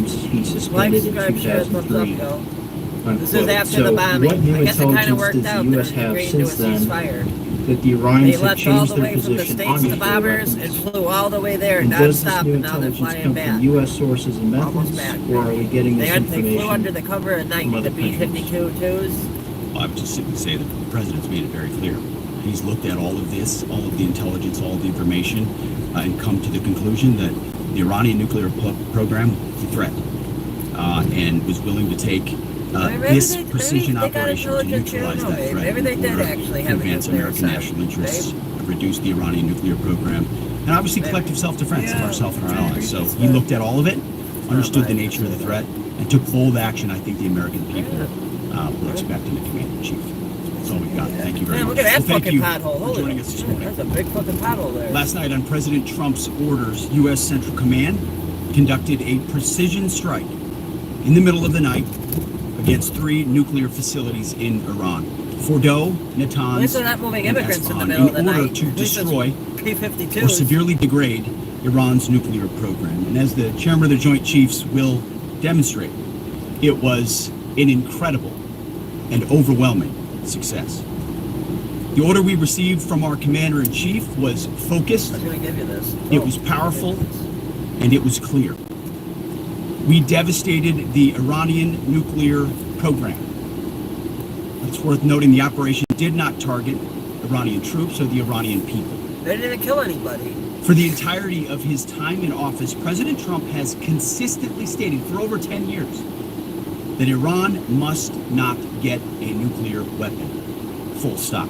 he suspended in 2003. This is after the bombing. I guess it kind of worked out. The U.S. They have agreed to a since then ceasefire. that the Iranians They have left all changed the their way from the position States on to nuclear bombers weapons? and flew all the way there And does this non-stop, new and now they're intelligence flying come back. from U.S. sources and Almost methods, back. or are we getting this They information flew under the cover of night, from the other B-52 twos. I would just simply say that the president's made it very clear. He's looked at all of this, all of the intelligence, all of the information, and come to the conclusion that the Iranian nuclear program is a threat, and was willing to take this precision operation to neutralize that threat Maybe they did actually have advance American national interests, reduce the Iranian nuclear program, and obviously collective self-defense of ourselves and our allies. So he looked at all of it, understood the nature of the threat, and took bold action. I think the American people will expect in the commander-in-chief. That's all we've got. Thank you very much. Look at that fucking pothole. pothole. Joining us this morning. That's a big fucking pothole there. Last night on President Trump's orders, U.S. Central Command conducted a precision strike in the middle of the night against 3 nuclear facilities in Iran: Fordow, Natanz, At least they're not moving and immigrants in the Isfahan, middle of the in order night. to destroy P-52s. or severely degrade Iran's nuclear program. And as the chairman of the Joint Chiefs will demonstrate, it was an incredible and overwhelming success. The order we received from our commander-in-chief was focused, I was going to give you this. it was powerful, and it was clear. We devastated the Iranian nuclear program. It's worth noting the operation did not target Iranian troops or the Iranian people. They didn't kill anybody. For the entirety of his time in office, President Trump has consistently stated for over 10 years that Iran must not get a nuclear weapon. Full stop.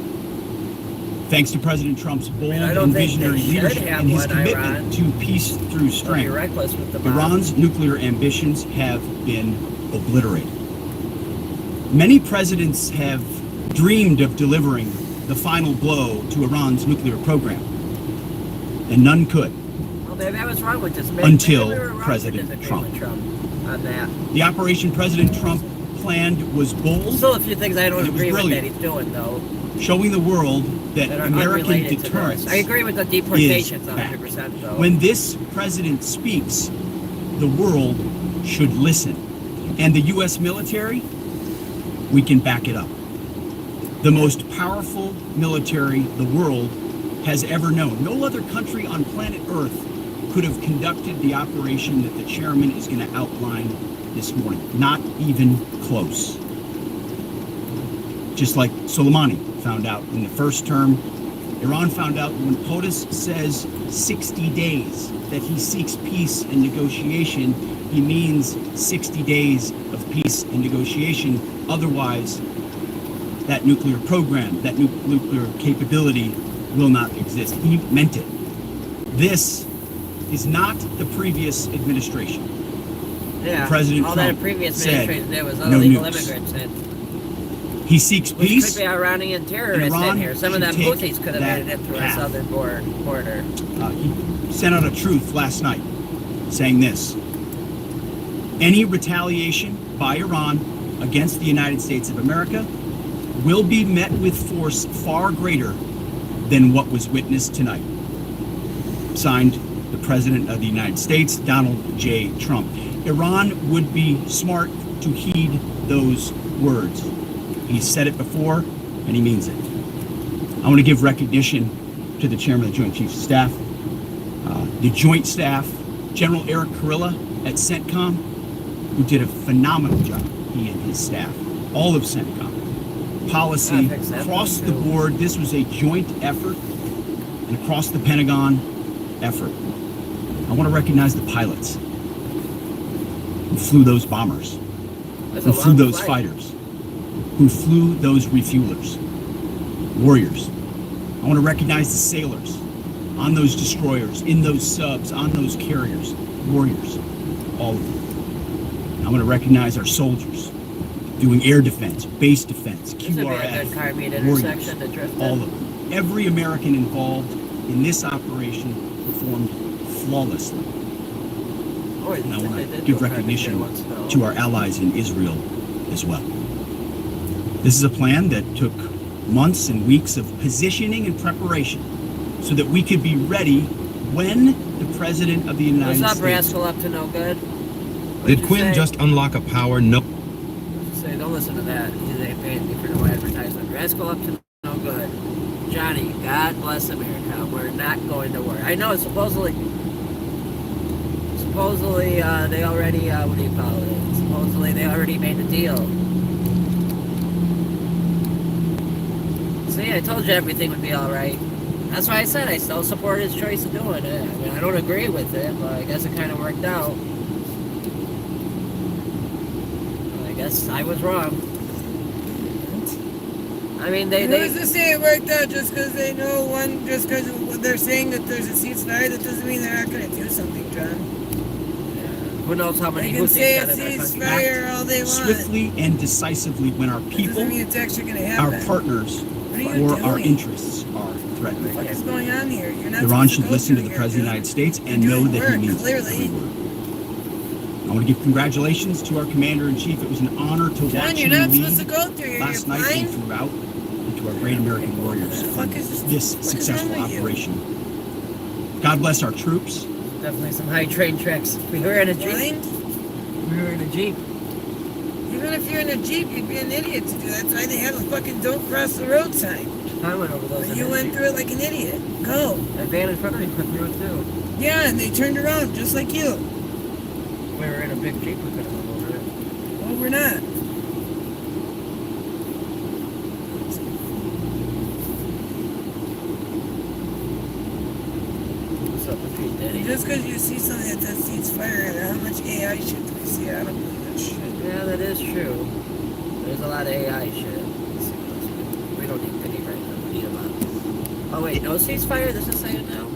Thanks to President Trump's bold and visionary leadership and his commitment to peace through strength, Iran's nuclear ambitions have been obliterated. Many presidents have dreamed of delivering the final blow to Iran's nuclear program, and none could. Well, maybe I was wrong with this. Until President Trump. On that. The operation President Trump planned was bold. Still a few things I don't agree with that brilliant, he's doing, though. showing the world that That are American unrelated to deterrence this. I agree with the deportations is back. 100%, though. When this president speaks, the world should listen. And the U.S. military, we can back it up. The most powerful military the world has ever known. No other country on planet Earth could have conducted the operation that the chairman is going to outline this morning. Not even close. Just like Soleimani found out in the first term, Iran found out when POTUS says 60 days that he seeks peace and negotiation, he means 60 days of peace and negotiation. Otherwise, that nuclear program, that nuclear capability will not exist. He meant it. This is not the previous administration. Yeah, President all Trump that previous said, administration did was no illegal nukes. immigrants in. He seeks Which peace. could be Iranian terrorists Iran in here. Some of them should take Houthis could have that made it through path. our southern border. He sent out a truth last night saying this: any retaliation by Iran against the United States of America will be met with force far greater than what was witnessed tonight. Signed, the President of the United States, Donald J. Trump. Iran would be smart to heed those words. He said it before, and he means it. I want to give recognition to the Chairman of the Joint Chiefs of Staff, the Joint Staff, General Eric Kurilla at CENTCOM, who did a phenomenal job, he and his staff, all of CENTCOM. Policy across the board. This was a joint effort, and across the Pentagon effort. I want to recognize the pilots who flew those bombers, who flew those fighters, who flew those refuelers, warriors. I want to recognize the sailors on those destroyers, in those subs, on those carriers, warriors, all of them. I want to recognize our soldiers doing air defense, base defense, QRF, warriors, all of them. Every American involved in this operation performed flawlessly. And I want to give recognition to our allies in Israel as well. This is a plan that took months and weeks of positioning and preparation so that we could be ready when the President of the United States Rascal up to no good? Did Quinn just unlock a power? No. Say, don't listen to that. They ain't paying me for no advertisement. Your ass go up to no good. Johnny, God bless America. We're not going to war. I know, supposedly, they already, what do you call it? Supposedly, they already made a deal. See, I told you everything would be alright. That's why I said I still support his choice of doing it. I mean, I don't agree with it, but I guess it kind of worked out. I guess I was wrong. I mean, they Who's to say it worked out just because they know one, just because they're saying that there's a ceasefire, that doesn't mean they're not going to do something, John. Who knows how many They can say a got in their country. ceasefire all they want. Swiftly and decisively when our That people, doesn't mean it's actually going to our happen. partners, What are you or our doing? interests are threatened. What is going on here? You're not Iran supposed should go listen to through the here, President of the dude. United States and You're know doing that he work, means clearly. every word. I want to give congratulations to our Commander-in-Chief. It was an honor to John, watch you're him not lead supposed to go through here. last You're night and blind. throughout, and to our great American warriors What the for fuck is this what is successful wrong with you? operation. God bless our troops. Definitely some high train tricks. We were in a Jeep. Blind? We were in a Jeep. Even if you're in a Jeep, you'd be an idiot to do that. That's why they have a fucking don't cross the road sign. I went over those. But you went through it like an idiot. Go. That van in front of me went through it too. Yeah, and they turned around just like you. We were in a big Jeep. We could have gone over it. Well, we're not. What's up with you, Daddy? Just because you see something that says ceasefire, and how much AI shit do we see? I don't believe that shit. Yeah, that is true. There's a lot of AI shit. We don't need pity right now. We need a lot. Oh wait, no ceasefire. This is saying now.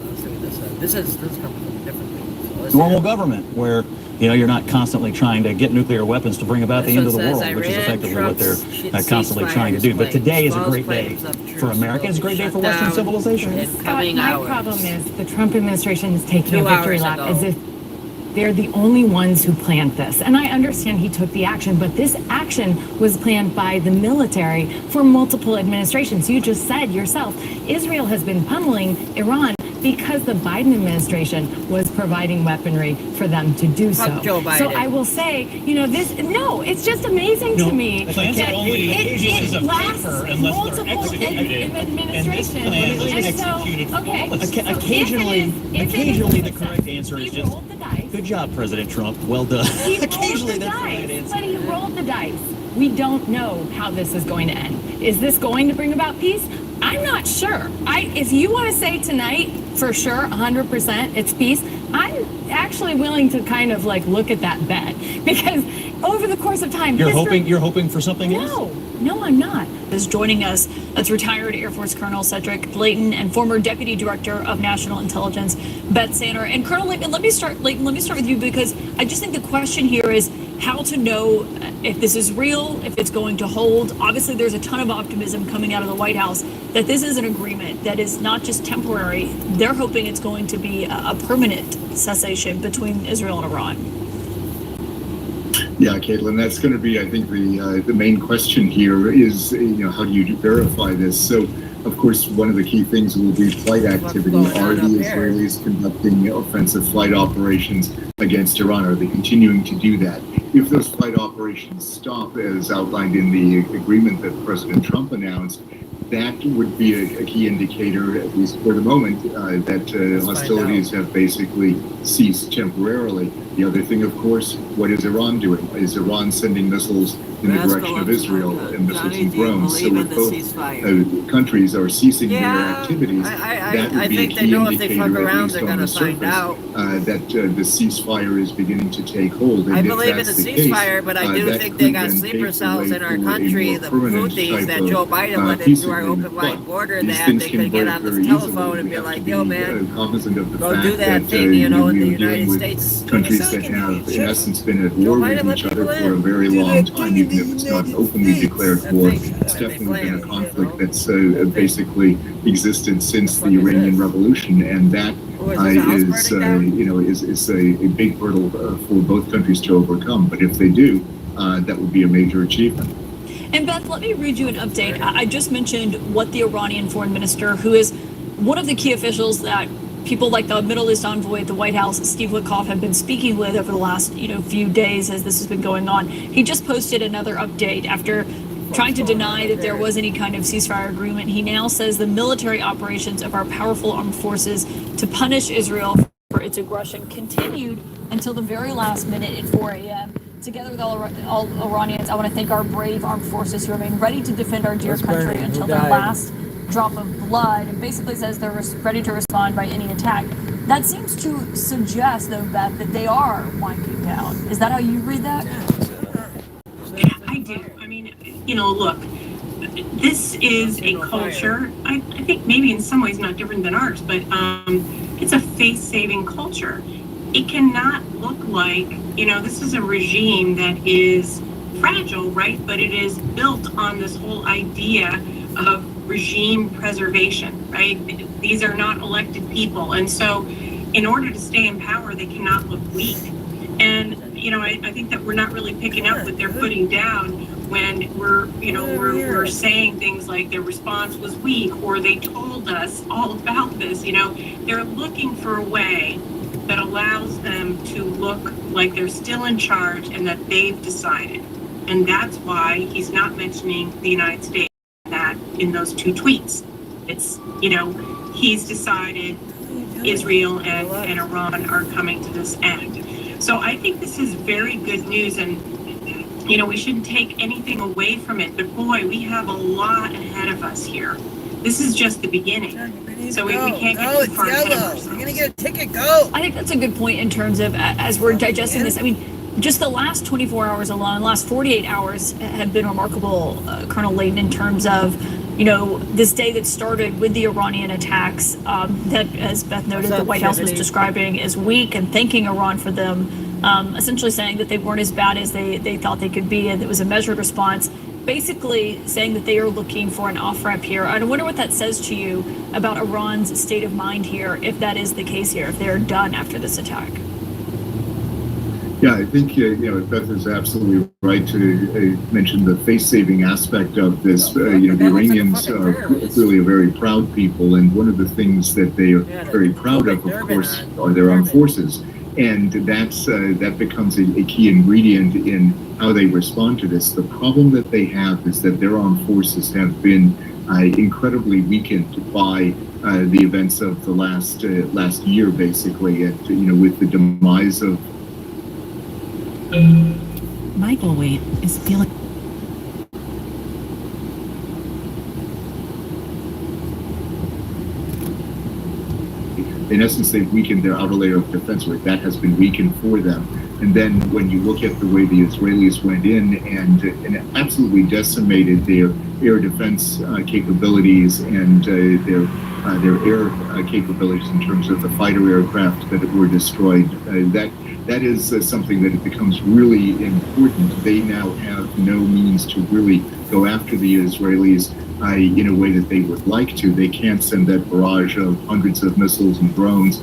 Let's see what this says. This is coming from a different thing. So let's Normal see. government where you're not constantly trying to get nuclear weapons to bring about the This end of one the says world, which is Iran effectively what they're trumps constantly ceasefire trying to do. But claims. today is a False great day claims of truce for America. It's a will be great day shut for Western down civilization. in Scott, coming my hours. problem is the Trump administration is taking 2 a victory hours lap ago. as if they're the only ones who planned this. And I understand he took the action, but this action was planned by the military for multiple administrations. You just said yourself, Israel has been pummeling Iran because the Biden administration was providing weaponry for them to do so. Fuck Joe Biden. So I will say, it's just amazing to me plans that are only pieces of lasts paper unless they're multiple executed. administration. And this plan is And so, executed okay, flawlessly. so Occasionally if the correct answer is he just, rolled the dice. good job, President Trump. Well done. He rolled Occasionally the that's the right dice, answer. but he rolled the dice. We don't know how this is going to end. Is this going to bring about peace? I'm not sure. If you want to say tonight, for sure, 100%, it's peace, I'm actually willing to kind of look at that bet because over the course of time, You're hoping for something else? No, I'm not. Is joining us. That's retired Air Force Colonel Cedric Layton and former Deputy Director of National Intelligence Beth Sander. And Colonel Layton, let me start with you because I just think the question here is how to know if this is real, if it's going to hold. Obviously, there's a ton of optimism coming out of the White House that this is an agreement that is not just temporary. They're hoping it's going to be a permanent cessation between Israel and Iran. Yeah, Caitlin, that's going to be, I think, the main question here is, how do you verify this? So, of course, one of the key things will be flight activity. Are the Israelis conducting offensive flight operations against Iran? Are they continuing to do that? If those flight operations stop, as outlined in the agreement that President Trump announced, that would be a key indicator, at least for the moment, that hostilities have basically ceased temporarily. The other thing, of course, what is Iran doing? Is Iran sending missiles in the direction of Israel and missiles and drones? So if both countries are ceasing their activities, that would be a key indicator, at least on the surface, that the ceasefire is beginning to take hold. And I if believe in the that's case, ceasefire, but I do that think could they got then sleeper pave cells way in our for a country, more the permanent Houthis type that of, Joe Biden let peace into our agreement. open wide But border these that things they can could get break on very this easily. telephone and We be have to like, be yo man, cognizant of the go fact do that that thing, in the we're United dealing with States. countries that have, in essence, been at war Biden with let each other people for a in. very long time, even if it's not an openly declared That war. thing, It's that they definitely been a planned, conflict that's thing. basically existed since The the fuck is Iranian this? Revolution, and that Oh, is this a house burning down? is a big hurdle for both countries to overcome. But if they do, that would be a major achievement. And Beth, let me read you an update. I just mentioned what the Iranian foreign minister, who is one of the key officials that people like the Middle East envoy at the White House, Steve Witkoff, have been speaking with over the last few days as this has been going on. He just posted another update after trying to deny that there was any kind of ceasefire agreement. He now says the military operations of our powerful armed forces to punish Israel for its aggression continued until the very last minute at 4 a.m. Together with all Iranians, I want to thank our brave armed forces who remain ready to defend our dear country until their last drop of blood, and basically says they're ready to respond by any attack. That seems to suggest, though, Beth, that they are winding down. Is that how you read that? I do. I mean, look, this is a culture, I think maybe in some ways not different than ours, but it's a faith-saving culture. It cannot look like, this is a regime that is fragile, right? But it is built on this whole idea of regime preservation, right? These are not elected people. And so in order to stay in power, they cannot look weak. And, I think that we're not really picking up what they're putting down when we're saying things like their response was weak or they told us all about this. They're looking for a way that allows them to look like they're still in charge and that they've decided. And that's why he's not mentioning the United States in those two tweets. It's, he's decided Israel and Iran are coming to this end. So I think this is very good news, and, we shouldn't take anything away from it. But boy, we have a lot ahead of us here. This is just the beginning. So we can't get too far ahead of ourselves. You're gonna get a ticket, go! I think that's a good point in terms of, as we're digesting this, I mean, just the last 24 hours alone, last 48 hours have been remarkable, Colonel Layton, in terms of, this day that started with the Iranian attacks that, as Beth noted, the White House was describing as weak and thanking Iran for them, essentially saying that they weren't as bad as they thought they could be, and it was a measured response, basically saying that they are looking for an off-ramp here. I wonder what that says to you about Iran's state of mind here, if that is the case here, if they're done after this attack. Yeah, I think Beth is absolutely right to mention the face-saving aspect of this. The Iranians are really a very proud people, and one of the things that they are very proud of course, are their armed forces, and that becomes a key ingredient in how they respond to this. The problem that they have is that their armed forces have been incredibly weakened by the events of the last year, basically, and with the demise of. Michael, wait, is feeling. In essence, they've weakened their outer layer of defense, right? That has been weakened for them. And then when you look at the way the Israelis went in and absolutely decimated their air defense capabilities and their air capabilities in terms of the fighter aircraft that were destroyed, that is something that it becomes really important. They now have no means to really go after the Israelis in a way that they would like to. They can't send that barrage of hundreds of missiles and drones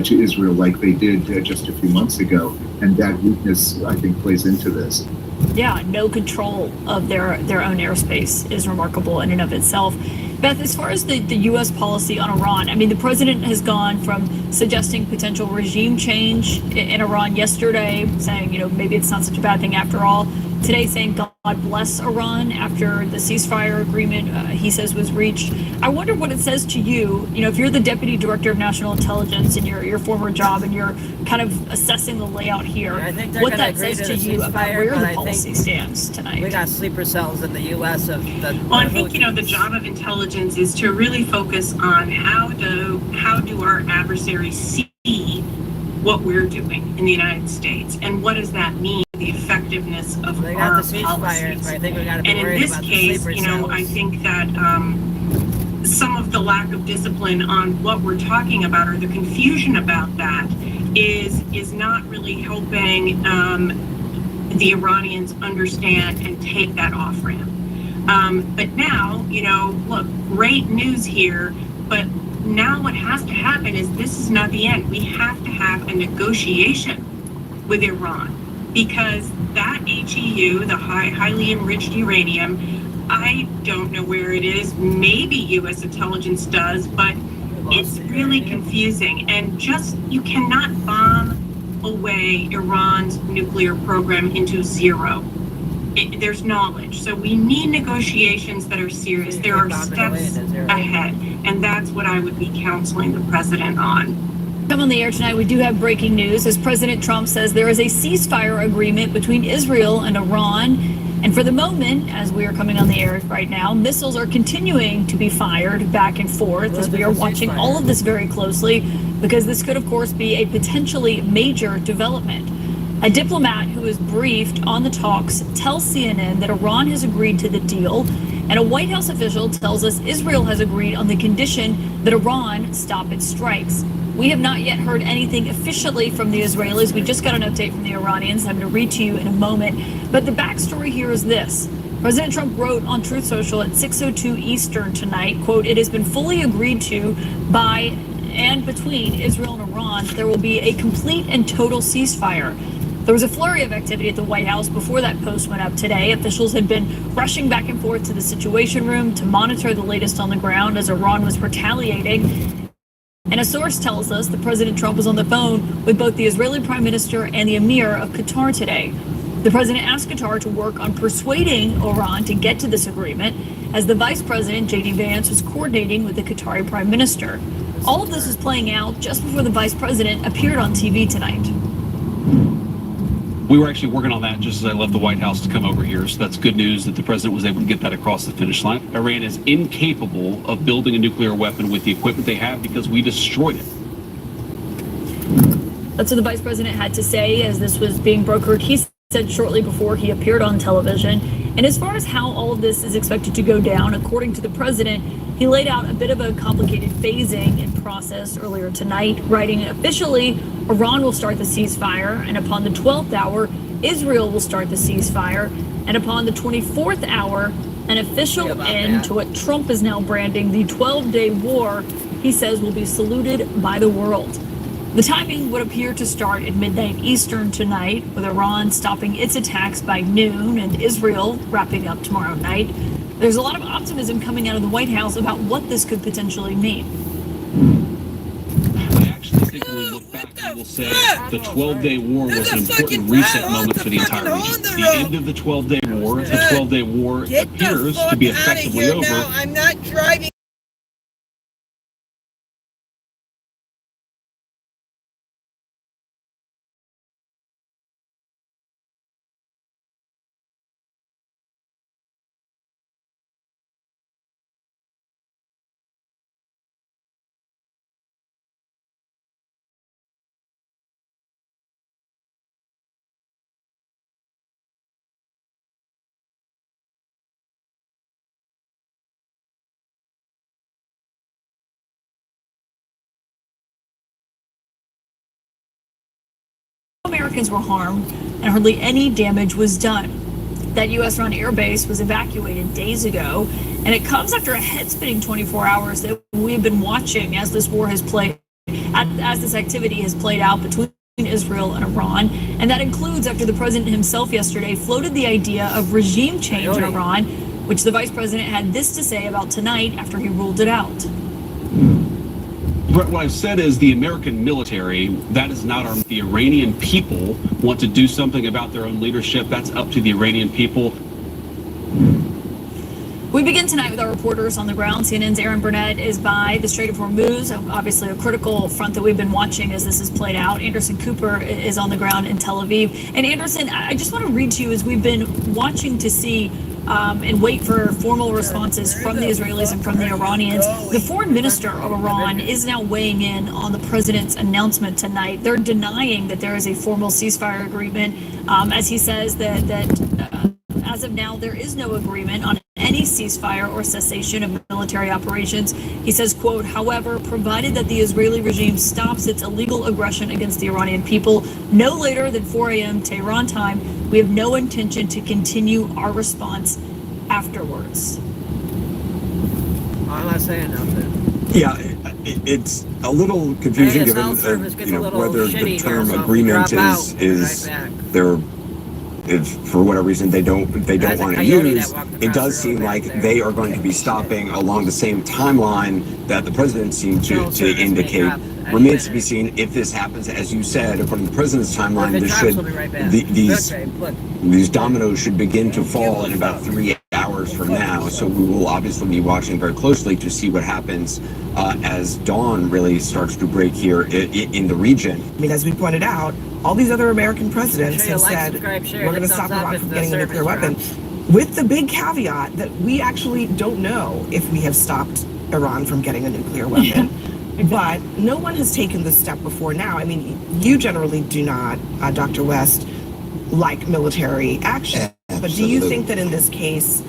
to Israel like they did just a few months ago. And that weakness, I think, plays into this. Yeah, no control of their own airspace is remarkable in and of itself. Beth, as far as the U.S. policy on Iran, I mean, the president has gone from suggesting potential regime change in Iran yesterday, saying, maybe it's not such a bad thing after all. Today saying God bless Iran after the ceasefire agreement he says was reached. I wonder what it says to you, if you're the Deputy Director of National Intelligence in your former job and you're kind of assessing the layout here, what that says to you about where the policy stands tonight. We got sleeper cells in the U.S. of the. Well, I think, the job of intelligence is to really focus on how do our adversaries see what we're doing in the United States, and what does that mean for the effectiveness of our policies. I think we got to be and in this case, I think that some of the lack of discipline on what we're talking about, or the confusion about that, is not really helping the Iranians understand and take that off ramp. But now, look, great news here, but now what has to happen is this is not the end. We have to have a negotiation with Iran, because that HEU, the highly enriched uranium, I don't know where it is. Maybe U.S. intelligence does, but it's really confusing, and just, you cannot bomb away Iran's nuclear program into zero. There's knowledge. So we need negotiations that are serious. There are steps ahead, and that's what I would be counseling the president on. Come on the air tonight, we do have breaking news as President Trump says there is a ceasefire agreement between Israel and Iran. And for the moment, as we are coming on the air right now, missiles are continuing to be fired back and forth as we are watching all of this very closely, because this could, of course, be a potentially major development. A diplomat who is briefed on the talks tells CNN that Iran has agreed to the deal, and a White House official tells us Israel has agreed on the condition that Iran stop its strikes. We have not yet heard anything officially from the Israelis. We just got an update from the Iranians. I'm going to read to you in a moment. But the backstory here is this. President Trump wrote on Truth Social at 6:02 Eastern tonight, quote, "It has been fully agreed to by and between Israel and Iran that there will be a complete and total ceasefire." There was a flurry of activity at the White House before that post went up today. Officials had been rushing back and forth to the Situation Room to monitor the latest on the ground as Iran was retaliating. And a source tells us that President Trump was on the phone with both the Israeli Prime Minister and the Emir of Qatar today. The president asked Qatar to work on persuading Iran to get to this agreement, as the Vice President, J.D. Vance, was coordinating with the Qatari Prime Minister. All of this is playing out just before the Vice President appeared on TV tonight. We were actually working on that just as I left the White House to come over here, so that's good news that the president was able to get that across the finish line. Iran is incapable of building a nuclear weapon with the equipment they have because we destroyed it. That's what the vice president had to say as this was being brokered. He said shortly before he appeared on television. And as far as how all of this is expected to go down, according to the president, he laid out a bit of a complicated phasing and process earlier tonight, writing officially, Iran will start the ceasefire, and upon the 12th hour, Israel will start the ceasefire, and upon the 24th hour, an official end to what Trump is now branding the 12-day war, he says will be saluted by the world. The timing would appear to start at midnight Eastern tonight, with Iran stopping its attacks by noon and Israel wrapping up tomorrow night. There's a lot of optimism coming out of the White House about what this could potentially mean. I actually think when we look back, we will say the 12-day war was an important reset moment for the entire region. The end of the 12-day war, the 12-day war appears to be effectively over. Now. I'm not driving. Americans were harmed and hardly any damage was done. That U.S.-run airbase was evacuated days ago, and it comes after a head-spinning 24 hours that we've been watching as this war has played, as this activity has played out between Israel and Iran, and that includes after the president himself yesterday floated the idea of regime change in Iran, which the vice president had this to say about tonight after he ruled it out. What I've said is the American military, that is not our. The Iranian people want to do something about their own leadership. That's up to the Iranian people. We begin tonight with our reporters on the ground. CNN's Aaron Burnett is by the Strait of Hormuz, obviously a critical front that we've been watching as this has played out. Anderson Cooper is on the ground in Tel Aviv. And Anderson, I just want to read to you as we've been watching to see and wait for formal responses from the Israelis and from the Iranians. The foreign minister of Iran is now weighing in on the president's announcement tonight. They're denying that there is a formal ceasefire agreement, as he says that as of now, there is no agreement on any ceasefire or cessation of military operations. He says, quote, however, provided that the Israeli regime stops its illegal aggression against the Iranian people no later than 4 a.m. Tehran time, we have no intention to continue our response afterwards. I'm not saying nothing. Yeah, it's a little confusing given whether the term agreement is they're if for whatever reason they don't That's a want to coyote use, that walked it across does the seem road like back there. they are going to be stopping along the same timeline that the president seemed Shuttle to service may indicate. drop any Remains to be minute. seen if this happens, as you said, according to the president's timeline. If it This drops, should we'll be right back. Look. these dominoes should begin to fall in about 3 hours from now. So we will obviously be watching very closely to see what happens as dawn really starts to break here in the region. I mean, as we pointed out, all these other American presidents have Like, said, subscribe, share, we're going to hit stop thumbs up Iran if from the getting a service nuclear weapon, drops. with the big caveat that we actually don't know if we have stopped Iran from getting a nuclear weapon. But no one has taken this step before now. I mean, you generally do not, Dr. West, like military action. But do you think that in this case,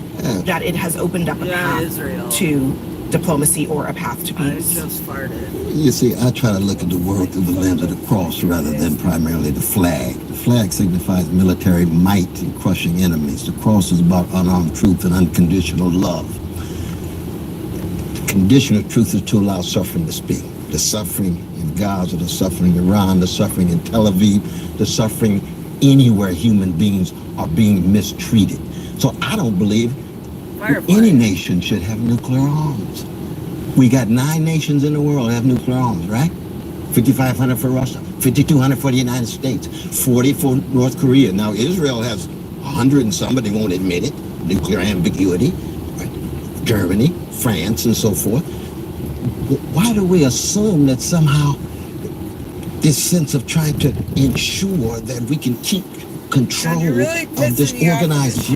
that it has opened up a path to diplomacy or a path to peace? I just farted. You see, I try to look at the world through the lens of the cross rather than primarily the flag. The flag signifies military might in crushing enemies. The cross is about unarmed truth and unconditional love. The condition of truth is to allow suffering to speak. The suffering in Gaza, the suffering in Iran, the suffering in Tel Aviv, the suffering anywhere human beings are being mistreated. So I don't believe any nation should have nuclear arms. We got 9 nations in the world that have nuclear arms, right? 5,500 for Russia, 5,200 for the United States, 40 for North Korea. Now Israel has 100 and somebody won't admit it, nuclear ambiguity, right? Germany, France, and so forth. Why do we assume that somehow this sense of trying to ensure that we can keep control of this organized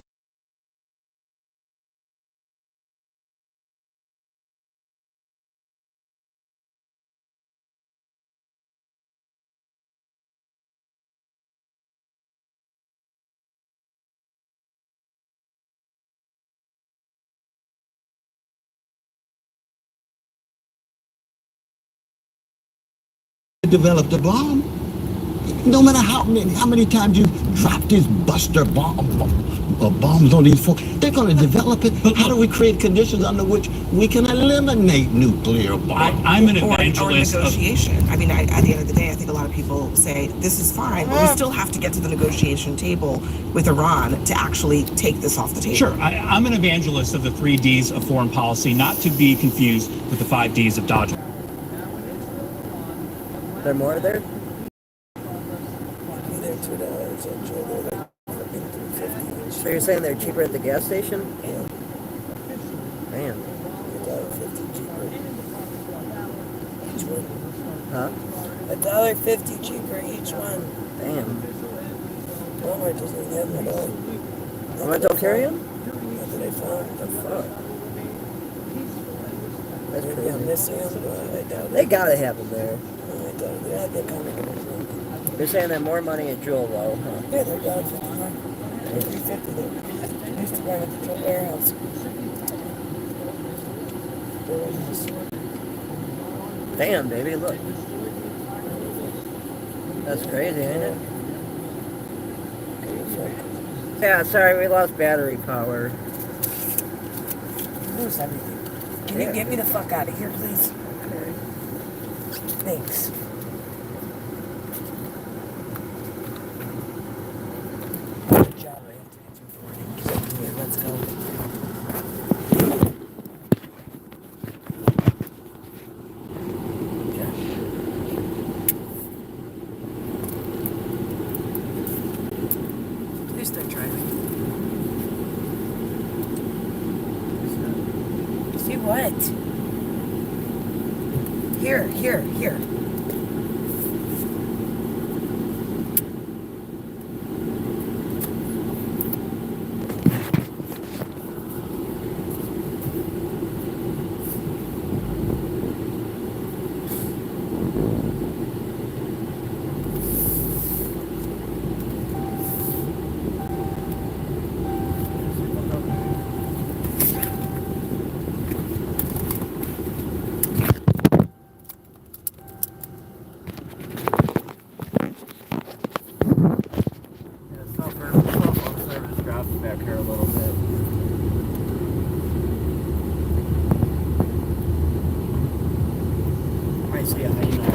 developed a bomb? No matter how many times you drop these buster bombs on these folks, they're going to develop it. How do we create conditions under which we can eliminate nuclear bombs? I'm an Or evangelist of negotiation. I mean, at the end of the day, I think a lot of people say this is fine, but we still have to get to the negotiation table with Iran to actually take this off the table. Sure, I'm an evangelist of the 3 Ds of foreign policy, not to be confused with the 5 Ds of dodge. There more there? So you're saying they're cheaper at the gas station? Yeah. Man. $1.50 cheaper. Each one. Huh? $1.50 cheaper each one. Damn. Walmart doesn't even have them at all. Walmart don't carry them? Not that I found. The fuck? That's pretty missing them, but I doubt it. They gotta have them there. I doubt it. They're kind of. They're saying that more money at Jewel though, huh? Yeah, they're $1.50 more. $3.50 there. I used to run at the warehouse. Damn, baby, look. That's crazy, ain't it? Yeah, sorry, we lost battery power. Lose everything. Can you get me the fuck out of here, please? Okay. Thanks. Good job, I have to answer for you. Yeah, let's go. Please start driving. See what? Here. Back here a little bit. I see a hyena.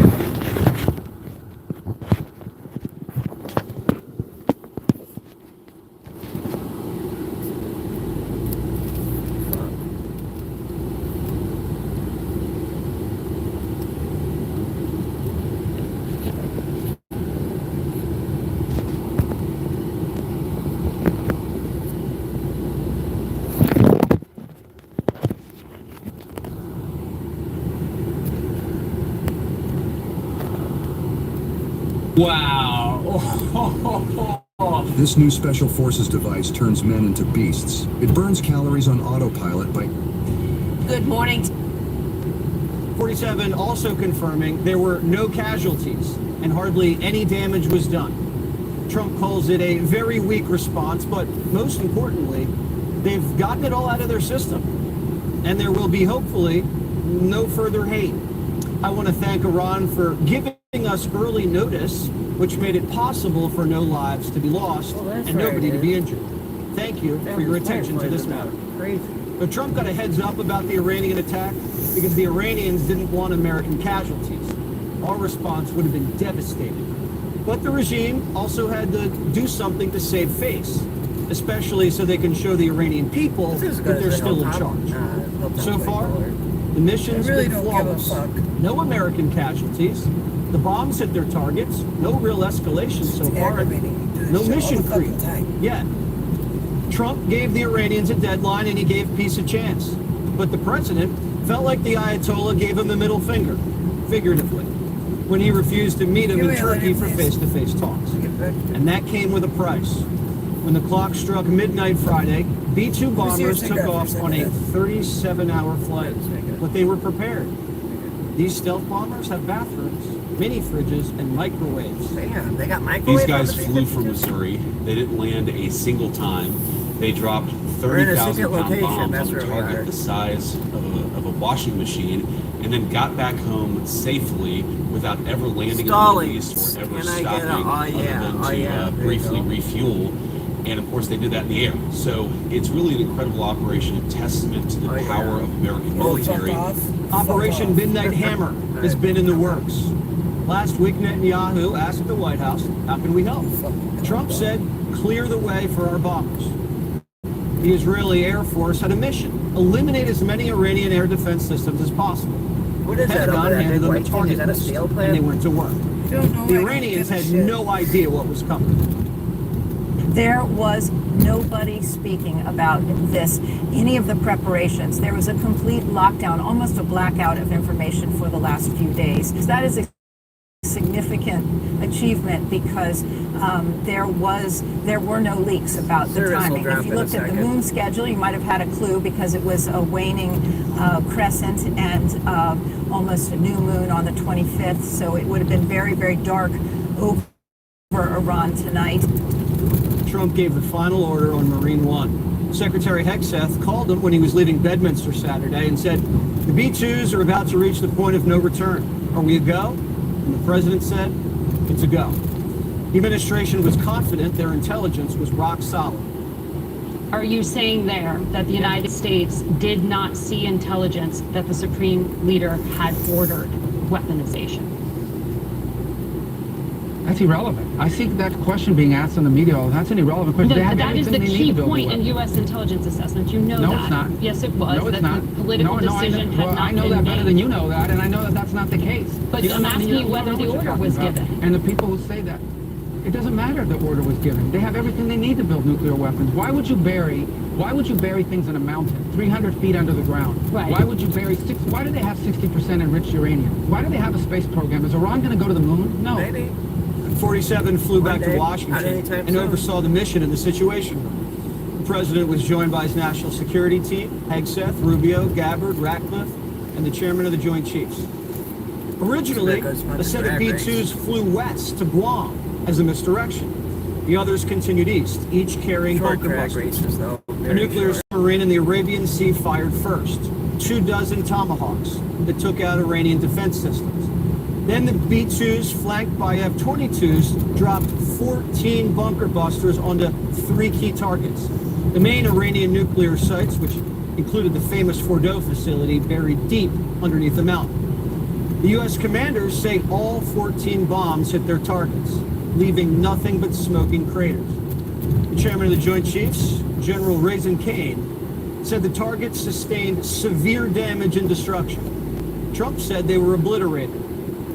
Wow. This new special forces device turns men into beasts. It burns calories on autopilot by... Good morning. 47 also confirming there were no casualties and hardly any damage was done. Trump calls it a very weak response, but most importantly, they've gotten it all out of their system. And there will be, hopefully, no further hate. I want to thank Iran for giving us early notice, which made it possible for no lives to be lost and nobody to be injured. Thank you for your attention to this matter. But Trump got a heads up about the Iranian attack because the Iranians didn't want American casualties. Our response would have been devastating. But the regime also had to do something to save face, especially so they can show the Iranian people that they're still in charge. So far, the mission's been flawless. No American casualties. The bombs hit their targets. No real escalation so far. No mission creep. Yet. Trump gave the Iranians a deadline and he gave peace a chance. But the president felt like the Ayatollah gave him the middle finger, figuratively, when he refused to meet him in Turkey for face-to-face talks. And that came with a price. When the clock struck midnight Friday, B-2 bombers took off on a 37-hour flight. But they were prepared. These stealth bombers have bathrooms, mini fridges, and microwaves. Damn, they got microwaves. These guys flew from Missouri. They didn't land a single time. They dropped 30,000-pound bombs on a target the size of a washing machine, and then got back home safely without ever landing in the Middle East or ever stopping other than to briefly refuel. And of course, they did that in the air. So it's really an incredible operation, a testament to the power of American military. Operation Midnight Hammer has been in the works. Last week, Netanyahu asked the White House, how can we help? Trump said, clear the way for our bombers. The Israeli Air Force had a mission, eliminate as many Iranian air defense systems as possible. What is that over there, big white thing? Is that a steel plant? And they went to work. The Iranians had no idea what was coming. There was nobody speaking about this, any of the preparations. There was a complete lockdown, almost a blackout of information for the last few days. That is a significant achievement because there were no leaks about the timing. If you looked at the moon schedule, you might have had a clue because it was a waning crescent and almost a new moon on the 25th. So it would have been very, very dark over Iran tonight. Trump gave the final order on Marine One. Secretary Hegseth called him when he was leaving Bedminster Saturday and said, the B-2s are about to reach the point of no return. Are we a go? And the president said, it's a go. The administration was confident their intelligence was rock solid. Are you saying there that the United States did not see intelligence that the Supreme Leader had ordered weaponization? That's irrelevant. I think that question being asked in the media, that's an irrelevant question. That is the key point in U.S. intelligence assessment. You know that. No, it's not. Yes, it was. No, it's not. The political decision had not I know that better than you know that, and I know that that's not the case. But I'm asking you whether the order was given. And the people who say that, it doesn't matter if the order was given. They have everything they need to build nuclear weapons. Why would you bury things in a mountain, 300 feet under the ground? Right. Why would you bury why do they have 60% enriched uranium? Why do they have a space program? Is Iran going to go to the moon? No. Maybe. 47 flew back to Washington and oversaw the mission in the Situation Room. The president was joined by his national security team, Hegseth, Rubio, Gabbard, Ratcliffe, and the chairman of the Joint Chiefs. Originally, a set of B-2s flew west to Guam as a misdirection. The others continued east, each carrying bunker busters. A nuclear submarine in the Arabian Sea fired first, 24 Tomahawks that took out Iranian defense systems. Then the B-2s, flanked by F-22s, dropped 14 bunker busters onto 3 key targets. The main Iranian nuclear sites, which included the famous Fordow facility buried deep underneath the mountain. The U.S. commanders say all 14 bombs hit their targets, leaving nothing but smoking craters. The chairman of the Joint Chiefs, General Raisin Kane, said the targets sustained severe damage and destruction. Trump said they were obliterated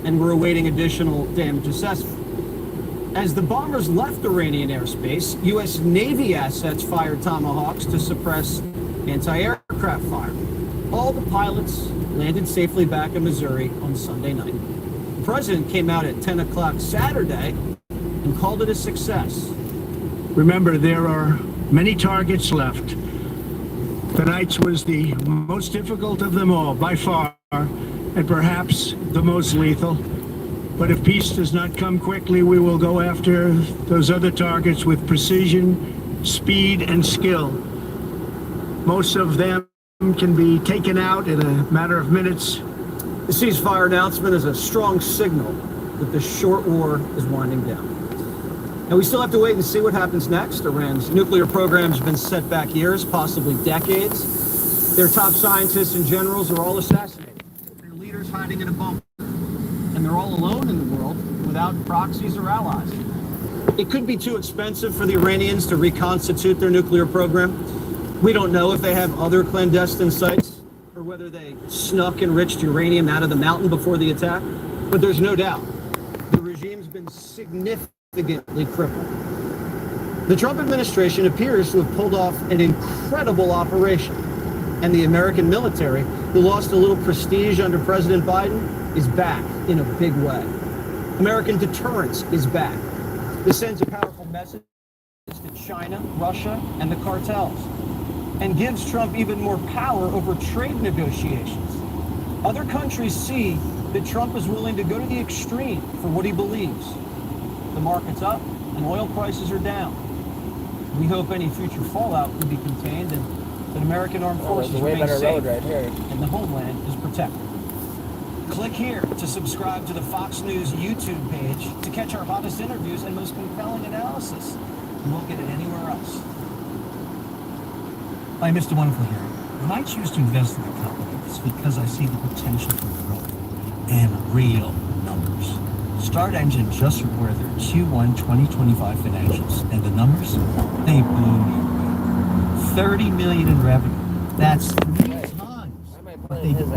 and were awaiting additional damage assessment. As the bombers left Iranian airspace, U.S. Navy assets fired Tomahawks to suppress anti-aircraft fire. All the pilots landed safely back in Missouri on Sunday night. The president came out at 10 o'clock Saturday and called it a success. Remember, there are many targets left. Tonight's was the most difficult of them all, by far, and perhaps the most lethal. But if peace does not come quickly, we will go after those other targets with precision, speed, and skill. Most of them can be taken out in a matter of minutes. The ceasefire announcement is a strong signal that the short war is winding down. And we still have to wait and see what happens next. Iran's nuclear program has been set back years, possibly decades. Their top scientists and generals are all assassinated. Their leaders hiding in a bunker. And they're all alone in the world without proxies or allies. It could be too expensive for the Iranians to reconstitute their nuclear program. We don't know if they have other clandestine sites or whether they snuck enriched uranium out of the mountain before the attack. But there's no doubt the regime's been significantly crippled. The Trump administration appears to have pulled off an incredible operation. And the American military, who lost a little prestige under President Biden, is back in a big way. American deterrence is back. This sends a powerful message to China, Russia, and the cartels, and gives Trump even more power over trade negotiations. Other countries see that Trump is willing to go to the extreme for what he believes. The market's up and oil prices are down. We hope any future fallout can be contained and that American armed forces remain safe and the homeland is protected. Click here to subscribe to the Fox News YouTube page to catch our hottest interviews and most compelling analysis. You won't get it anywhere else. I missed a wonderful hearing. When I choose to invest in a company, it's because I see the potential for growth and real numbers. Start Engine just reported their Q1 2025 financials, and the numbers, they blew me away. 30 million in revenue. That's 3 times what they did.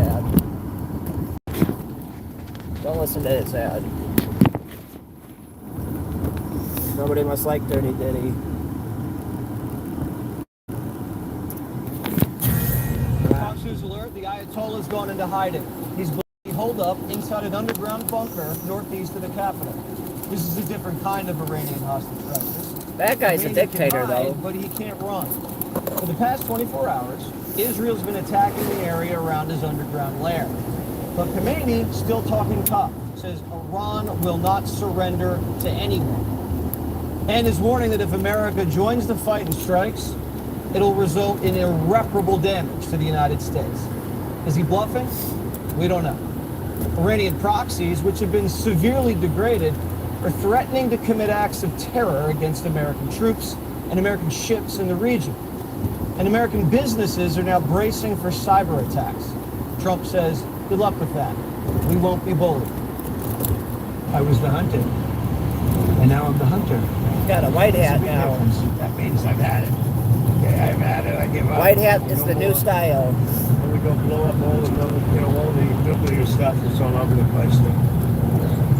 Don't listen to his ad. Nobody must like Dirty Diddy. Fox News alert, the Ayatollah's gone into hiding. He's holed up inside an underground bunker northeast of the capital. This is a different kind of Iranian hostage crisis. That guy's a dictator, though. But he can't run. For the past 24 hours, Israel's been attacking the area around his underground lair. But Khomeini, still talking tough, says Iran will not surrender to anyone. And is warning that if America joins the fight and strikes, it'll result in irreparable damage to the United States. Is he bluffing? We don't know. Iranian proxies, which have been severely degraded, are threatening to commit acts of terror against American troops and American ships in the region. And American businesses are now bracing for cyber attacks. Trump says, good luck with that. We won't be bullied. I was the hunted, and now I'm the hunter. Got a white hat now. That means I've had it. Okay, I've had it. I give up. White hat is the new style. And we go blow up all the nuclear stuff that's all over the place.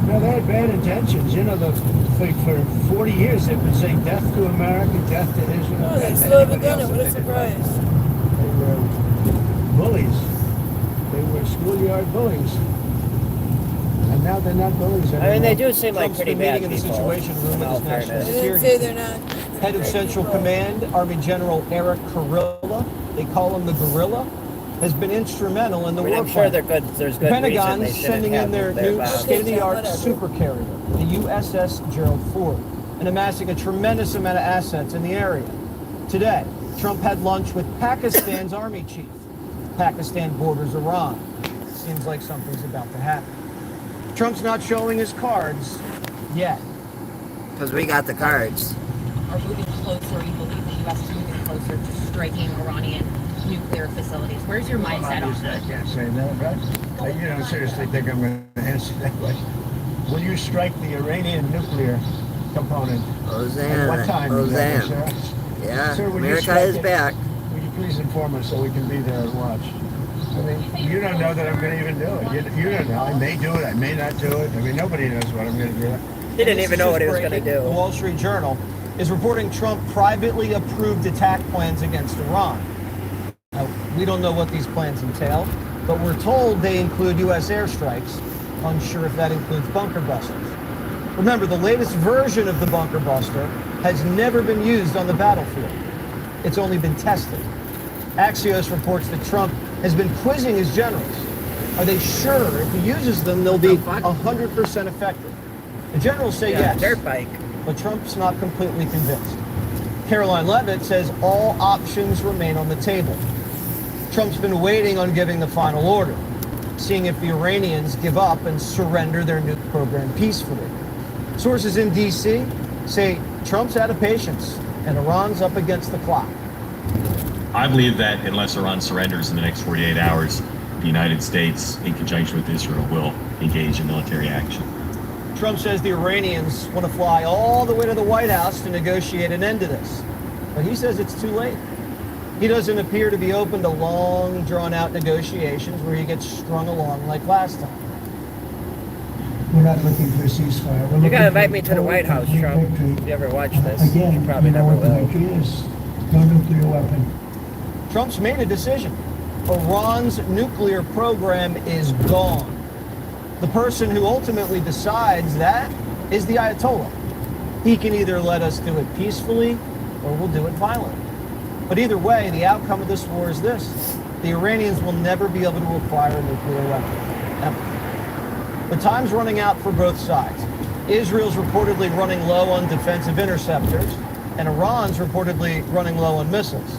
No, they had bad intentions. You know, for 40 years they've been saying death to America, death to Israel. Oh, they still haven't done it. What a surprise. They were bullies. They were schoolyard bullies. And now they're not bullies anymore. I mean, they do seem like pretty bad meeting in the people. Situation Room with his national They didn't security. say they're not. Head of Central Command, Army General Eric Kurilla, they call him the Gorilla, has been instrumental in the war I'm sure plan. there's good Pentagon reason they sending in their new bombs. state-of-the-art supercarrier, the USS Gerald Ford, and amassing a tremendous amount of assets in the area. Today, Trump had lunch with Pakistan's army chief. Pakistan borders Iran. Seems like something's about to happen. Trump's not showing his cards yet. Because we got the cards. Are moving closer, you believe the U.S. is moving closer to striking Iranian nuclear facilities. Where's your mindset on that? I can't say that, but you don't seriously think I'm going to answer that question. Will you strike the Iranian nuclear component? At what time? Roseanne. Sir? Yeah, Sir, will you America strike is it? back. Will you please inform us so we can be there and watch? I mean, you don't know that I'm going to even do it. You don't know. I may do it. I may not do it. I mean, nobody knows what I'm going to do. He didn't even know what he was going to do. The Wall Street Journal is reporting Trump privately approved attack plans against Iran. Now, we don't know what these plans entail, but we're told they include U.S. airstrikes unsure if that includes bunker busters. Remember, the latest version of the bunker buster has never been used on the battlefield. It's only been tested. Axios reports that Trump has been quizzing his generals. Are they sure if he uses them, they'll be 100% effective? The generals say yes, dirt bike. but Trump's not completely convinced. Caroline Leavitt says all options remain on the table. Trump's been waiting on giving the final order, seeing if the Iranians give up and surrender their nuke program peacefully. Sources in D.C. say Trump's out of patience and Iran's up against the clock. I believe that unless Iran surrenders in the next 48 hours, the United States, in conjunction with Israel, will engage in military action. Trump says the Iranians want to fly all the way to the White House to negotiate an end to this. But he says it's too late. He doesn't appear to be open to long, drawn-out negotiations where he gets strung along like last time. We're not looking for a ceasefire. You gotta invite me to the White House, Trump. If you ever watch this, Again, you probably never what the will. victory is. No nuclear weapon. Trump's made a decision. Iran's nuclear program is gone. The person who ultimately decides that is the Ayatollah. He can either let us do it peacefully or we'll do it violently. But either way, the outcome of this war is this. The Iranians will never be able to acquire a nuclear weapon, ever. The time's running out for both sides. Israel's reportedly running low on defensive interceptors, and Iran's reportedly running low on missiles.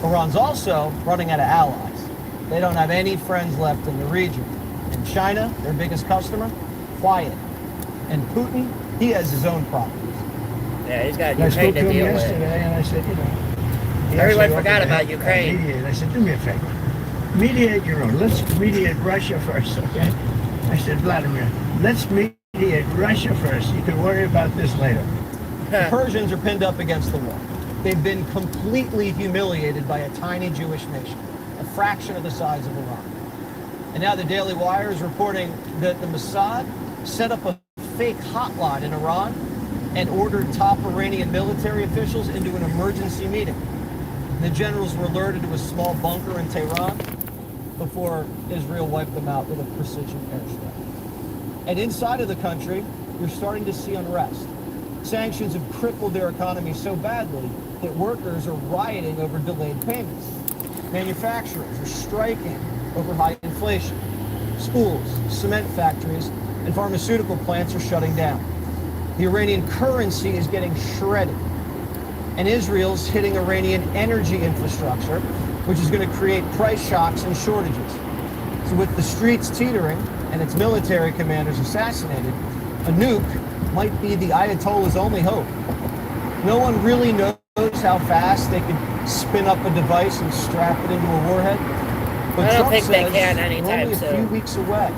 Iran's also running out of allies. They don't have any friends left in the region. And China, their biggest customer, quiet. And Putin, he has his own problems. Yeah, he's got I Ukraine spoke to to him deal yesterday, with. and I said, you know. he Everyone actually forgot offered to about help Ukraine. mediate. I said, do me a favor. Mediate your own. Let's mediate Russia first, okay? I said, Vladimir, let's mediate Russia first. You can worry about this later. The Persians are pinned up against the wall. They've been completely humiliated by a tiny Jewish nation, a fraction of the size of Iran. And now the Daily Wire is reporting that the Mossad set up a fake hotline in Iran and ordered top Iranian military officials into an emergency meeting. The generals were alerted to a small bunker in Tehran before Israel wiped them out with a precision airstrike. And inside of the country, you're starting to see unrest. Sanctions have crippled their economy so badly that workers are rioting over delayed payments. Manufacturers are striking over high inflation. Schools, cement factories, and pharmaceutical plants are shutting down. The Iranian currency is getting shredded. And Israel's hitting Iranian energy infrastructure, which is going to create price shocks and shortages. So with the streets teetering and its military commanders assassinated, a nuke might be the Ayatollah's only hope. No one really knows how fast they could spin up a device and strap it into a warhead. But I don't Trump think they says can we're anytime only a soon. few weeks away.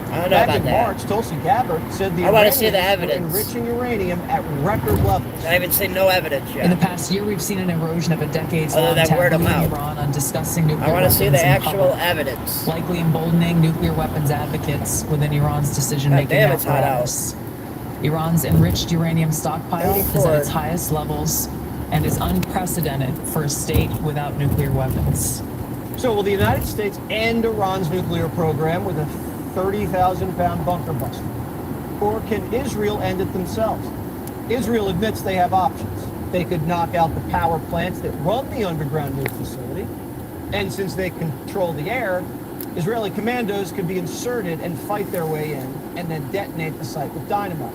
I don't know Back about in that. March, Tulsi Gabbard said the I want to see the Iranians were evidence. enriching uranium at record levels. I haven't seen no evidence yet. In the past year, we've seen an erosion of a decades-long Other than taboo word in of mouth. Iran on discussing nuclear I want to weapons see the in actual public, evidence. likely emboldening nuclear weapons advocates within Iran's decision-making damn, it's hot apparatus. Iran's enriched uranium stockpile is 84. at its highest levels and is unprecedented for a state without nuclear weapons. So will the United States end Iran's nuclear program with a 30,000-pound bunker buster? Or can Israel end it themselves? Israel admits they have options. They could knock out the power plants that run the underground nuke facility. And since they control the air, Israeli commandos could be inserted and fight their way in and then detonate the site with dynamite.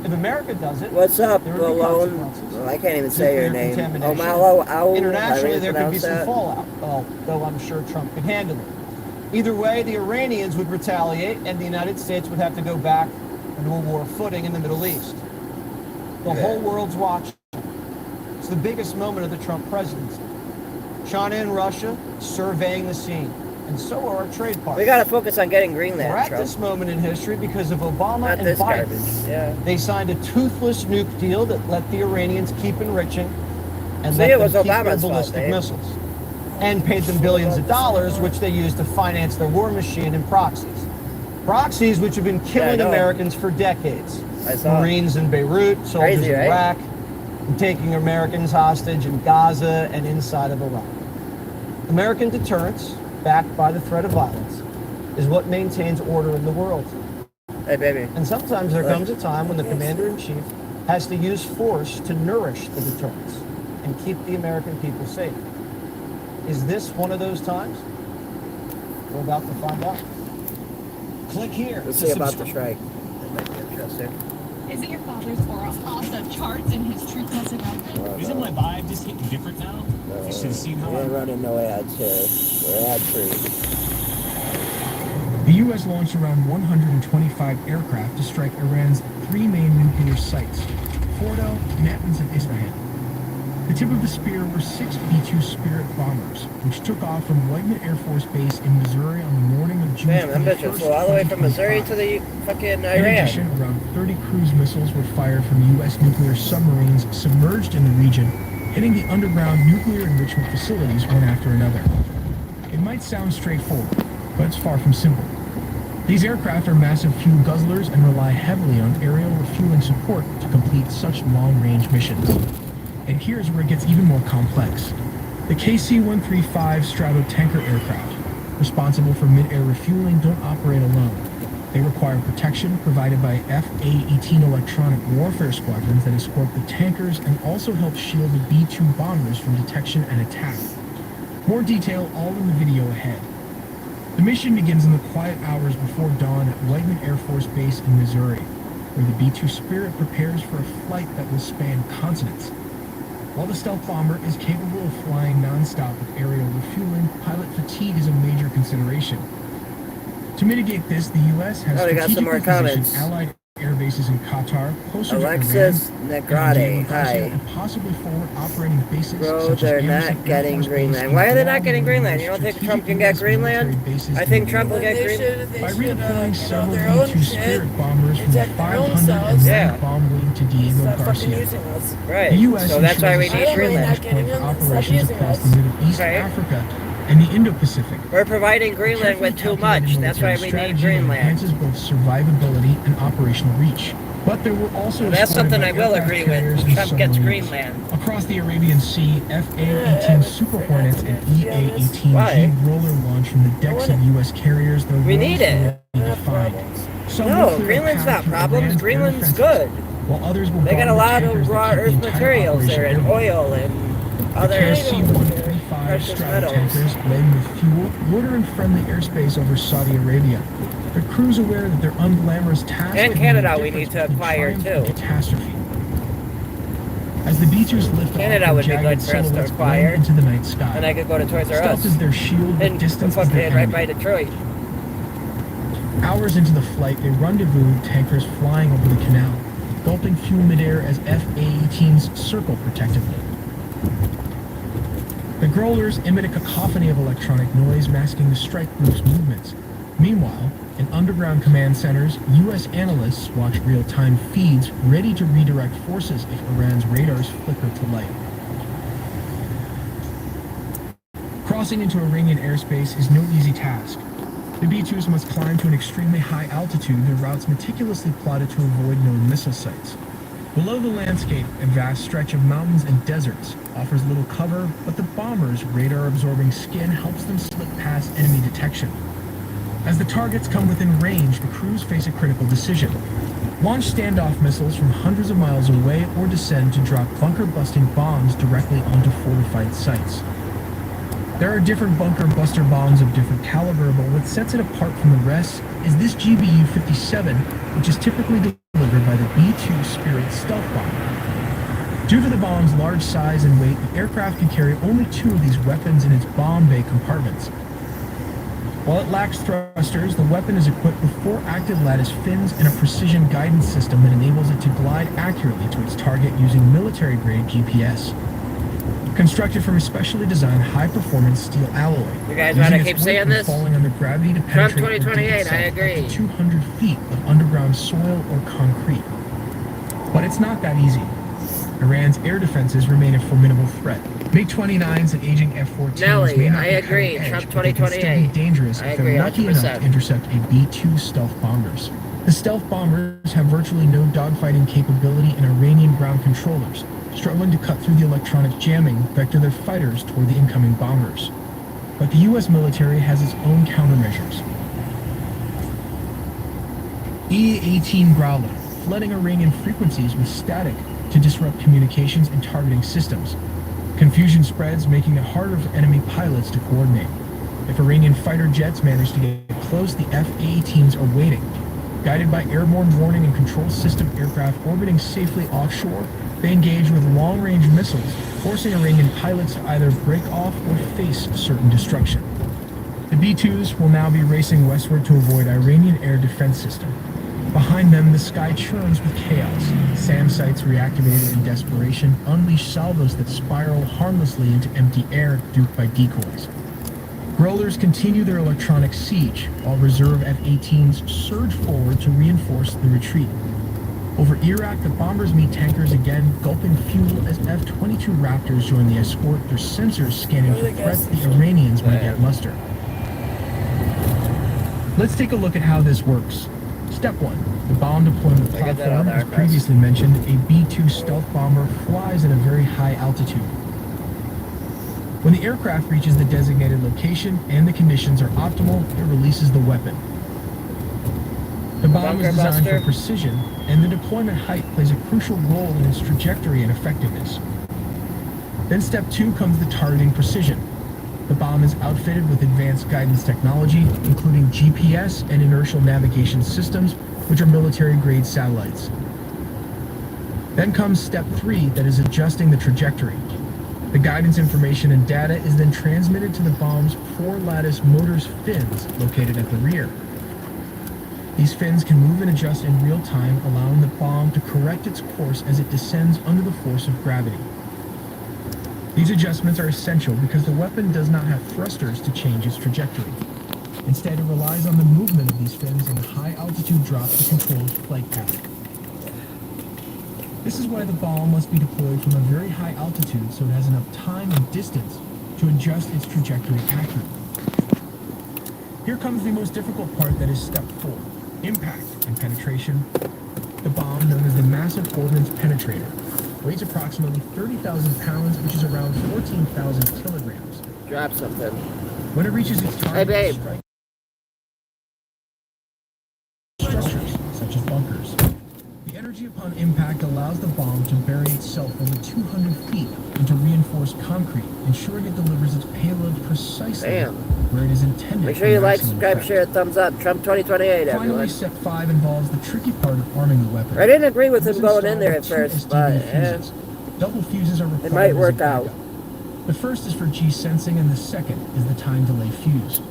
If America does it, What's up, there would be Malone? consequences. Well, I can't even say your Nuclear name. contamination. Omalo Owl. Internationally, there could be some fallout, though I'm sure Trump could handle it. Either way, the Iranians would retaliate, and the United States would have to go back into a war footing in the Middle East. The whole world's watching. It's the biggest moment of the Trump presidency. China and Russia surveying the scene, and so are our trade partners. We got to focus on getting Greenland, We're at Trump. this moment in history because of Obama Not and this Biden. garbage. Yeah. They signed a toothless nuke deal that let the Iranians keep enriching and See, let it them was keep their Obama's fault, ballistic Dave. missiles, and paid them billions of dollars, which they used to finance their war machine and proxies. Proxies which have been killing know. Americans for decades. I saw. Marines in Beirut, soldiers Crazy, in right? Iraq, and taking Americans hostage in Gaza and inside of Iraq. American deterrence, backed by the threat of violence, is what maintains order in the world. Hey, baby. And sometimes there comes a time when the commander-in-chief has to use force to nourish the deterrence and keep the American people safe. Is this one of those times? We're about to find out. Click here. Let's see about the strike. That might be interesting. Isn't your father's aura off the charts in his truth message? Isn't my vibe just hitting different now? You should have seen how We're running no ads here. We're ad-free. The U.S. launched around 125 aircraft to strike Iran's 3 main nuclear sites, Fordo, Natanz, and Isfahan. The tip of the spear were 6 B-2 Spirit bombers, which took off from Whiteman Air Force Base in Missouri on the morning of June 21st. Damn, that bitch was all the way from Missouri to the fucking Iran. In addition, around 30 cruise missiles were fired from U.S. nuclear submarines submerged in the region, hitting the underground nuclear enrichment facilities one after another. It might sound straightforward, but it's far from simple. These aircraft are massive fuel guzzlers and rely heavily on aerial refueling support to complete such long-range missions. And here's where it gets even more complex. The KC-135 Stratotanker aircraft, responsible for mid-air refueling, don't operate alone. They require protection provided by F-A-18 electronic warfare squadrons that escort the tankers and also help shield the B-2 bombers from detection and attack. More detail all in the video ahead. The mission begins in the quiet hours before dawn at Whiteman Air Force Base in Missouri, where the B-2 Spirit prepares for a flight that will span continents. While the stealth bomber is capable of flying non-stop with aerial refueling, pilot fatigue is a major consideration. To mitigate this, the U.S. has strategically positioned allied air bases in Qatar, closer Alexis to Negrade, hi. and possibly forward operating bases Bro, such they're as Anderson not getting Air Force Greenland. Base Why are they in not getting Guam, Greenland? You don't think Trump can get Greenland? I think Trump will get Greenland. By redeploying several B-2 Spirit bombers from the 509th bomb wing to Diego Garcia. Right. The U.S. So that's why we ensures need Greenland. for operations across the Middle East, Africa, and the Indo-Pacific. We're providing Greenland with too much. That's why we need Greenland. Enhances both survivability and operational reach. But there were also That's something I will agree with. Trump gets Greenland. Across the Arabian Sea, F-A-18 Super Hornets and E-A-18 G roller launch from the decks of U.S. carriers. We need it. No, Greenland's not problems. Greenland's good. While others will they got a lot of raw earth materials there and oil and other precious metals. Tankers laden with fuel loiter in friendly airspace over Saudi Arabia. The crew's aware that their unglamorous task and Canada we need to acquire too. Catastrophe. As the B-2s lift Canada would be good for us to acquire. Into the night sky. And I could go to Toys R Us. Stealth is their shield, and distance is their right by Detroit. Hours into the flight, they rendezvous with tankers flying over the canal, gulping fuel midair as F-A-18s circle protectively. The growlers emit a cacophony of electronic noise masking the strike group's movements. Meanwhile, in underground command centers, U.S. analysts watch real-time feeds ready to redirect forces if Iran's radars flicker to light. Crossing into Iranian airspace is no easy task. The B-2s must climb to an extremely high altitude, their routes meticulously plotted to avoid known missile sites. Below the landscape, a vast stretch of mountains and deserts offers little cover, but the bombers' radar-absorbing skin helps them slip past enemy detection. As the targets come within range, the crews face a critical decision. Launch standoff missiles from hundreds of miles away or descend to drop bunker-busting bombs directly onto fortified sites. There are different bunker buster bombs of different caliber, but what sets it apart from the rest is this GBU-57, which is typically delivered by the B-2 Spirit stealth bomber. Due to the bomb's large size and weight, the aircraft can carry only 2 of these weapons in its bomb bay compartments. While it lacks thrusters, the weapon is equipped with 4 active lattice fins and a precision guidance system that enables it to glide accurately to its target using military-grade GPS. Constructed from a specially designed high-performance steel alloy. You guys want to keep saying this? Falling under gravity to Trump penetrate 2028, I agree. 200 feet of underground soil or concrete. But it's not that easy. Iran's air defenses remain a formidable threat. MiG-29s and aging F-14s may not I be agree. cutting edge, Trump but they can still be 2028. dangerous I if agree they're lucky enough 100%. to intercept a B-2 stealth bombers. The stealth bombers have virtually no dogfighting capability in Iranian ground controllers, struggling to cut through the electronic jamming vector their fighters toward the incoming bombers. But the U.S. military has its own countermeasures. E-18 Growler, flooding Iranian frequencies with static to disrupt communications and targeting systems. Confusion spreads, making it harder for enemy pilots to coordinate. If Iranian fighter jets manage to get close, the F-A-18s are waiting. Guided by airborne warning and control system aircraft orbiting safely offshore, they engage with long-range missiles, forcing Iranian pilots to either break off or face certain destruction. The B-2s will now be racing westward to avoid Iranian air defense system. Behind them, the sky churns with chaos. SAM sites reactivated in desperation unleash salvos that spiral harmlessly into empty air, duped by decoys. Growlers continue their electronic siege, while reserve F-18s surge forward to reinforce the retreat. Over Iraq, the bombers meet tankers again, gulping fuel as F-22 Raptors join the escort, their sensors scanning for threats the Iranians might get muster. Let's take a look at how this works. Step 1. The bomb deployment platform. As previously mentioned, a B-2 stealth bomber flies at a very high altitude. When the aircraft reaches the designated location and the conditions are optimal, it releases the weapon. The bomb is designed for precision, and the deployment height plays a crucial role in its trajectory and effectiveness. Then step 2 comes the targeting precision. The bomb is outfitted with advanced guidance technology, including GPS and inertial navigation systems, which are military-grade satellites. Then comes step 3, that is adjusting the trajectory. The guidance information and data is then transmitted to the bomb's 4-lattice motors fins located at the rear. These fins can move and adjust in real time, allowing the bomb to correct its course as it descends under the force of gravity. These adjustments are essential because the weapon does not have thrusters to change its trajectory. Instead, it relies on the movement of these fins and a high-altitude drop to control its flight path. This is why the bomb must be deployed from a very high altitude so it has enough time and distance to adjust its trajectory accurately. Here comes the most difficult part, that is step 4, impact and penetration. The bomb, known as the Massive Ordnance Penetrator, weighs approximately 30,000 pounds, which is around 14,000 kilograms. Drop something. When it reaches its target, hey, babe. Structures, such as bunkers. The energy upon impact allows the bomb to bury itself over 200 feet into reinforced concrete, ensuring it delivers its payload precisely where it is intended. Make sure you like, subscribe, share, thumbs up. Trump 2028, everyone. Finally, step 5 involves the tricky part of arming the weapon. I didn't agree with him going in there at first, but double fuses are required. It might work out. The first is for G-sensing, and the second is the time delay fuse.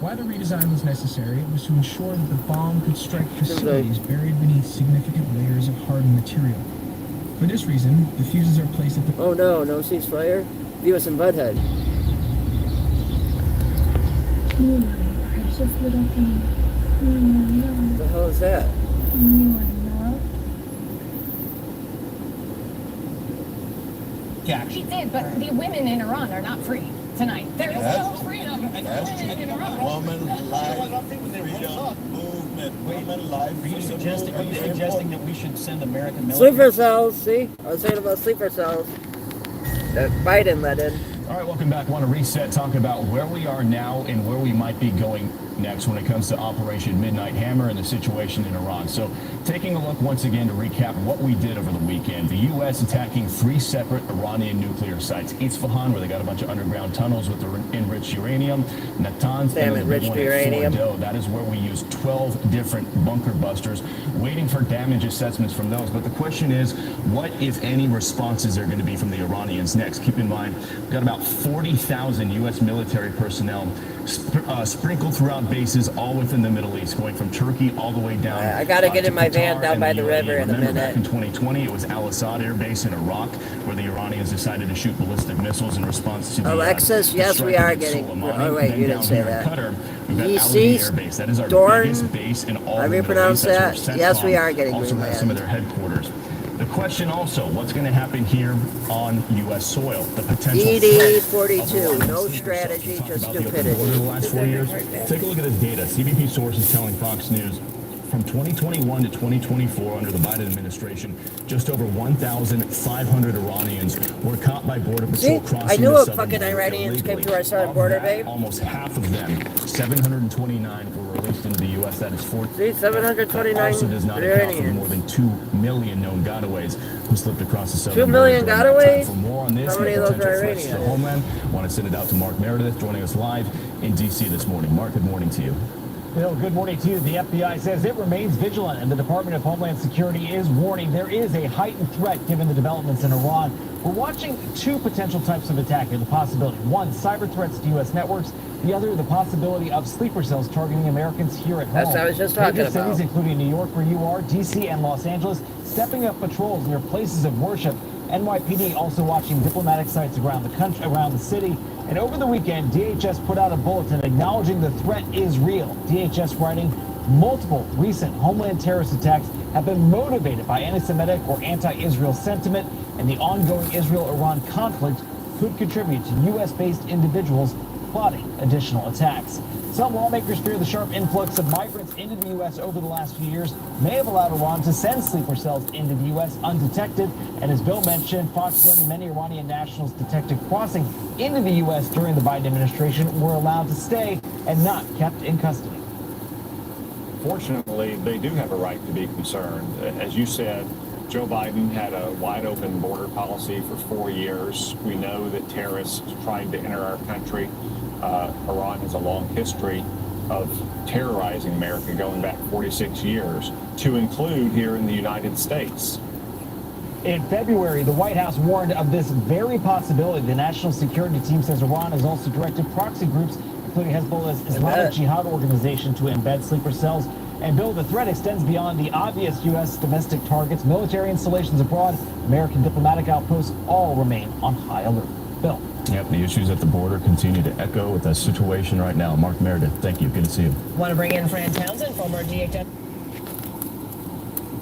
Why the redesign was necessary, it was to ensure that the bomb could strike facilities buried beneath significant layers of hardened material. For this reason, the fuses are placed at the... Oh no, no ceasefire? Beavis and Butthead. What the hell is that? He did, but the women in Iran are not free tonight. There is no freedom in Iran. Woman life, freedom, movement, women life. Are you suggesting that we should send American military? Sleeper cells, see? I was saying about sleeper cells that Biden let in. All right, welcome back. I want to reset, talk about where we are now and where we might be going next when it comes to Operation Midnight Hammer and the situation in Iran. So taking a look once again to recap what we did over the weekend. The U.S. attacking 3 separate Iranian nuclear sites. Isfahan, where they got a bunch of underground tunnels with the enriched uranium. Natanz, enriched uranium. That is where we used 12 different bunker busters, waiting for damage assessments from those. But the question is, what, if any, responses are going to be from the Iranians next? Keep in mind, we've got about 40,000 U.S. military personnel sprinkled throughout bases all within the Middle East, going from Turkey all the way down. I gotta get in my van down by the river in a minute. Back in 2020, it was Al-Assad Air Base in Iraq, where the Iranians decided to shoot ballistic missiles in response to the Alexis, yes, we are getting. Oh wait, you didn't say that. Air Base. That is our biggest base in all of the Middle East. Pronounce that. Yes, we are getting. Also has some of their headquarters. The question also, what's going to happen here on U.S. soil? The potential ED-42, no strategy, just stupidity. Over the last 4 years, take a look at this data. CBP sources telling Fox News from 2021 to 2024 under the Biden administration, just over 1,500 Iranians were caught by Border Patrol crossing I knew the a southern fucking border Iranians came illegally. through our southern Of border, that, babe. almost half of them, 729, were released into the U.S. That is 4. See, 729 That also does not account for the Iranians. more than 2 million known gotaways who slipped across the southern 2 million border during that time. gotaways? For more on this How and many of those potential are threats to the Iranian? homeland, I want to send it out to Mark Meredith, joining us live in D.C. this morning. Mark, good morning to you. Bill, good morning to you. The FBI says it remains vigilant, and the Department of Homeland Security is warning there is a heightened threat given the developments in Iran. We're watching two potential types of attack here. The possibility, one, cyber threats to U.S. networks. The other, the possibility of sleeper cells targeting Americans here at home. That's what I was just talking Major about. cities, including New York, where you are, D.C. and Los Angeles, stepping up patrols near places of worship. NYPD also watching diplomatic sites around the country, around the city. And over the weekend, DHS put out a bulletin acknowledging the threat is real. DHS writing, multiple recent homeland terrorist attacks have been motivated by anti-Semitic or anti-Israel sentiment, and the ongoing Israel-Iran conflict could contribute to U.S.-based individuals plotting additional attacks. Some lawmakers fear the sharp influx of migrants into the U.S. over the last few years may have allowed Iran to send sleeper cells into the U.S. undetected. And as Bill mentioned, Fox learning many Iranian nationals detected crossing into the U.S. during the Biden administration were allowed to stay and not kept in custody. Fortunately, they do have a right to be concerned. As you said, Joe Biden had a wide open border policy for 4 years. We know that terrorists tried to enter our country. Iran has a long history of terrorizing America going back 46 years, to include here in the United States. In February, the White House warned of this very possibility. The National Security Team says Iran has also directed proxy groups, including Hezbollah's Islamic Jihad organization, to embed sleeper cells. And Bill, the threat extends beyond the obvious U.S. domestic targets. Military installations abroad, American diplomatic outposts all remain on high alert. Bill. Yep, the issues at the border continue to echo with that situation right now. Mark Meredith, thank you. Good to see you. Want to bring in Fran Townsend, former DHS.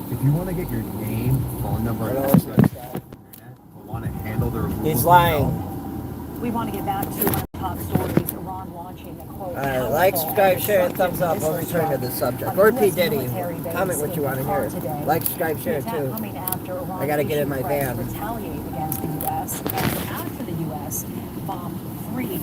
If you want to get your name, phone number, and address on the internet, or want to handle the removal. He's lying. We want to get back to our top stories. Iran launching a quote. Like, subscribe, share, and thumbs up. We'll return to the subject. Or P. Diddy. Comment what you want to hear. Like, subscribe, share, too. I gotta get in my van. Retaliate against the U.S. and after the U.S. bombed 3